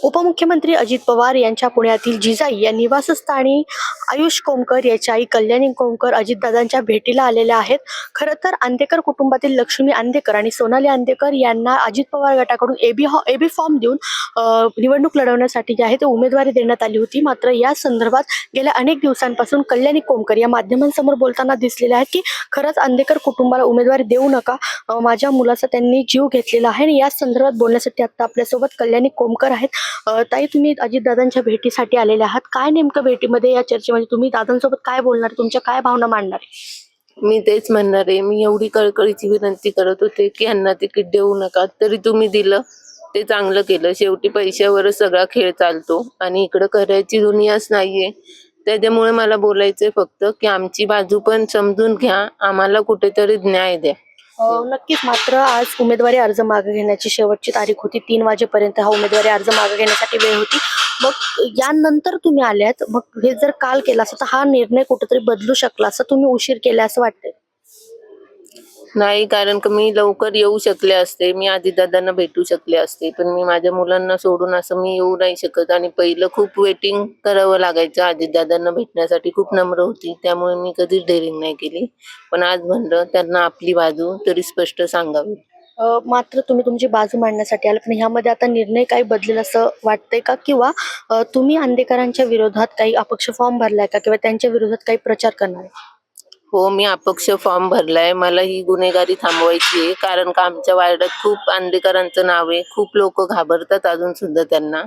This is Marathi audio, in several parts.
उपमुख्यमंत्री अजित पवार यांच्या पुण्यातील जिजाई या निवासस्थानी आयुष कोमकर याच्या आई कल्याणी कोमकर अजितदादांच्या भेटीला आलेल्या आहेत. खरं तर आंदेकर कुटुंबातील लक्ष्मी आंदेकर आणि सोनाली आंदेकर यांना अजित पवार गटाकडून एबी फॉर्म देऊन निवडणूक लढवण्यासाठी जी आहे ते उमेदवारी देण्यात आली होती. मात्र या संदर्भात गेल्या अनेक दिवसांपासून कल्याणी कोमकर या माध्यमांसमोर बोलताना दिसलेले आहेत की खरंच आंदेकर कुटुंबाला उमेदवारी देऊ नका, माझ्या मुलाचा त्यांनी जीव घेतलेला आहे. आणि या संदर्भात बोलण्यासाठी आता आपल्यासोबत कल्याणी कोमकर आहेत. ताई, तुम्ही अजितदादांच्या भेटीसाठी आलेले आहात. काय नेमकं भेटीमध्ये या चर्चेमध्ये तुम्ही दादांसोबत काय बोलणार, तुमच्या काय भावना मांडणार? मी तेच म्हणणार आहे. मी एवढी कळकळीची विनंती करत होते की यांना तिकीट देऊ नका, तरी तुम्ही दिलं, ते चांगलं केलं. शेवटी पैशावरच सगळा खेळ चालतो आणि इकडं करायची दुनियाच नाहीये. त्याच्यामुळे मला बोलायचंय फक्त की आमची बाजू पण समजून घ्या, आम्हाला कुठेतरी न्याय द्या. नक्कीच. मात्र आज उमेदवारी अर्ज मागे घेण्याची शेवटची तारीख होती. 3 वाजेपर्यंत हा उमेदवारी अर्ज मागे घेण्यासाठी वेळ होती. मग यानंतर तुम्ही आल्यात, मग हे जर काल केला असता तर हा निर्णय कुठेतरी बदलू शकला असं, तुम्ही उशीर केला असं वाटतंय? नाही, कारण की मी लवकर येऊ शकले असते, मी आजीदादांना भेटू शकले असते, पण मी माझ्या मुलांना सोडून असं मी येऊ नाही शकत. आणि पहिलं खूप वेटिंग करावं लागायचं आजीदादांना भेटण्यासाठी, खूप नम्र होती, त्यामुळे मी कधीच डेअरिंग नाही केली. पण आज म्हणलं त्यांना आपली बाजू तरी स्पष्ट सांगावी. मात्र तुम्ही तुमची बाजू मांडण्यासाठी आला, पण ह्यामध्ये आता निर्णय काही बदलेल असं वाटतंय का? किंवा तुम्ही आंदेकरांच्या विरोधात काही अपक्ष फॉर्म भरलाय का, किंवा त्यांच्या विरोधात काही प्रचार करणार आहे? हो, मी अपक्ष फॉर्म भरलाय. मला ही गुन्हेगारी थांबवायची आहे, कारण का आमच्या वार्डात खूप आंदेकरांचं नाव आहे, खूप लोक घाबरतात अजून सुद्धा त्यांना.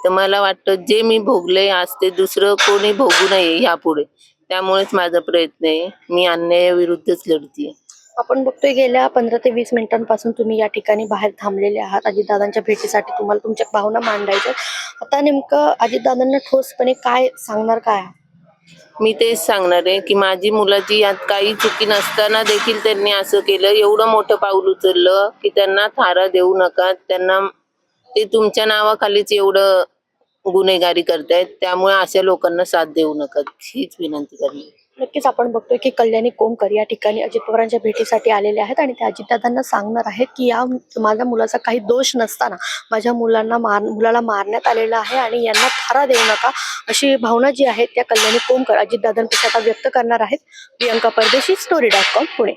तर मला वाटतं जे मी भोगले आज ते दुसरं कोणी भोगू नये ह्यापुढे. त्यामुळेच माझा प्रयत्न आहे. मी अन्यायाविरुद्धच लढतीये. आपण बघतोय गेल्या 15 ते 20 मिनिटांपासून तुम्ही या ठिकाणी बाहेर थांबलेले आहात अजितदादांच्या भेटीसाठी. तुम्हाला तुमच्या भावना मांडायच्या. आता नेमकं अजितदादांना ठोसपणे काय सांगणार काय? मी तेच सांगणार आहे की माझी मुलाची यात काही चुकी नसताना देखील त्यांनी असं केलं. एवढं मोठं पाऊल उचललं की त्यांना थारा देऊ नका. त्यांना ते तुमच्या नावाखालीच एवढं गुन्हेगारी करतायत, त्यामुळे अशा लोकांना साथ देऊ नका, हीच विनंती करणार. नक्कीच. आपण बघतोय की कल्याणी कोमकर या ठिकाणी अजित पवारांच्या भेटीसाठी आलेले आहेत आणि ते अजितदादांना सांगणार आहेत की या माझ्या मुलाचा काही दोष नसताना माझ्या मुलाला मारण्यात आलेलं आहे आणि यांना थारा देऊ नका, अशी भावना जी आहे त्या कल्याणी कोमकर अजितदादांपेक्षा आता व्यक्त करणार आहेत. प्रियंका परदेशी, story.com, पुणे.